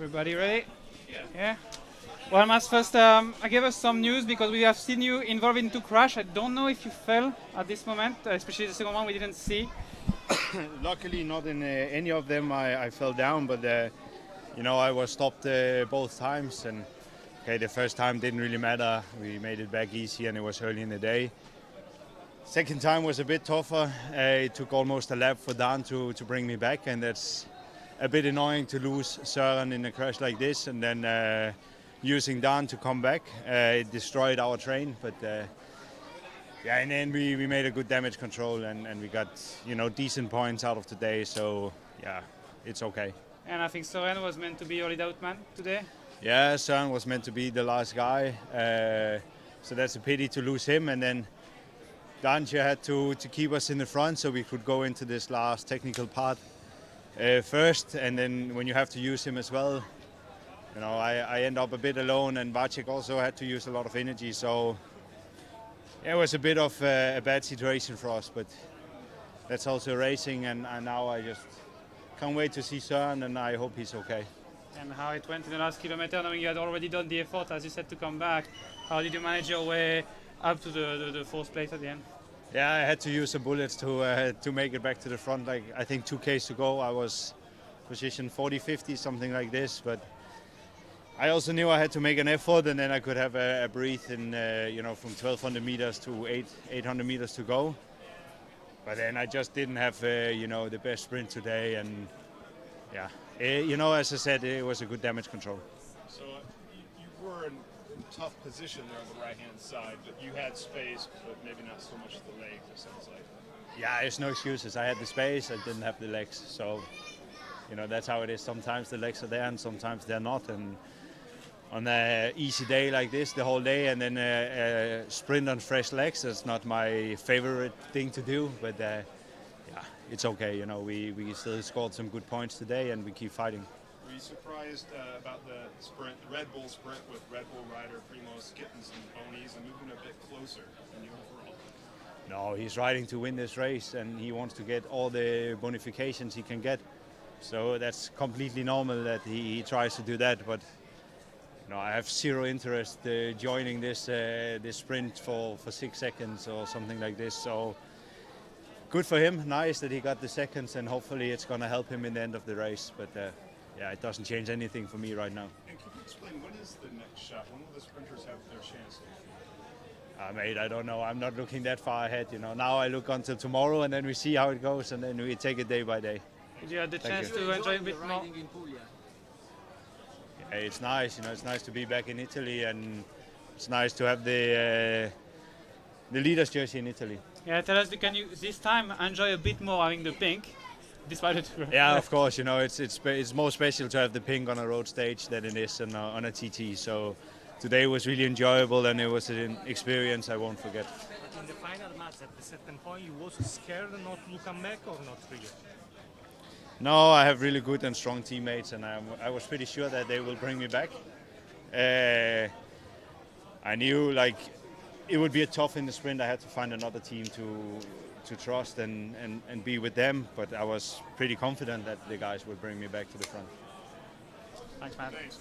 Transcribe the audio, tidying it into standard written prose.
Everybody ready? Yeah. Well, Mas, first, I gave us some news because we have seen you involved in two crash. I don't know if you fell at this moment, especially the second one we didn't see. Luckily, not in any of them. I fell down, but I was stopped both times. And okay, the first time didn't really matter. We made it back easy, and it was early in the day. Second time was a bit tougher. It took almost a lap for Dan to bring me back, and that's a bit annoying to lose Søren in a crash like this, and then using Dan to come back. It destroyed our train, but in the end we made a good damage control, and we got decent points out of today. So yeah, it's okay. And I think Søren was meant to be your lead-out man today. Yeah, Søren was meant to be the last guy, so that's a pity to lose him. And then Danje had to keep us in the front so we could go into this last technical part first, and then when you have to use him as well, I end up a bit alone, and Vacek also had to use a lot of energy, so it was a bit of a bad situation for us, but that's also racing, and now I just can't wait to see Søren, and I hope he's okay. And how it went in the last kilometer, knowing you had already done the effort, as you said, to come back. How did you manage your way up to the fourth place at the end? Yeah, I had to use some bullets to make it back to the front. Like, I think 2Ks to go, I was position 40-50, something like this. But I also knew I had to make an effort, and then I could have a breathe in, from 1,200 meters to 800 meters to go. But then I just didn't have, the best sprint today, and yeah, as I said, it was a good damage control. So you were in tough position there on the right-hand side, but you had space, but maybe not so much the legs, it sounds like. Yeah, there's no excuses. I had the space, I didn't have the legs. So, that's how it is. Sometimes the legs are there and sometimes they're not. And on an easy day like this, the whole day, and then a sprint on fresh legs, that's not my favorite thing to do. But it's okay. We still scored some good points today, and we keep fighting. Were you surprised about the sprint, the Red Bull sprint with Red Bull rider Primoz getting some ponies and moving a bit closer than you overall? No, he's riding to win this race, and he wants to get all the bonifications he can get. So that's completely normal that he tries to do that. But I have zero interest joining this sprint for 6 seconds or something like this. So good for him. Nice that he got the seconds, and hopefully it's going to help him in the end of the race. But it doesn't change anything for me right now. And can you explain, when is the next shot? When will the sprinters have their chance? Mate, I don't know. I'm not looking that far ahead. Now I look until tomorrow, and then we see how it goes, and then we take it day by day. Did you have the chance to enjoy a bit more? Yeah, it's nice. It's nice to be back in Italy, and it's nice to have the leaders jersey in Italy. Yeah, tell us, can you this time enjoy a bit more having the pink? Despite it. Yeah, of course. It's more special to have the pink on a road stage than it is on a TT. So today was really enjoyable, and it was an experience I won't forget. But in the final match, at a certain point, you was scared not to come back, or not really? No, I have really good and strong teammates, and I was pretty sure that they will bring me back. I knew it would be a tough in the sprint. I had to find another team to trust and be with them, but I was pretty confident that the guys would bring me back to the front. Thanks, man. Thanks.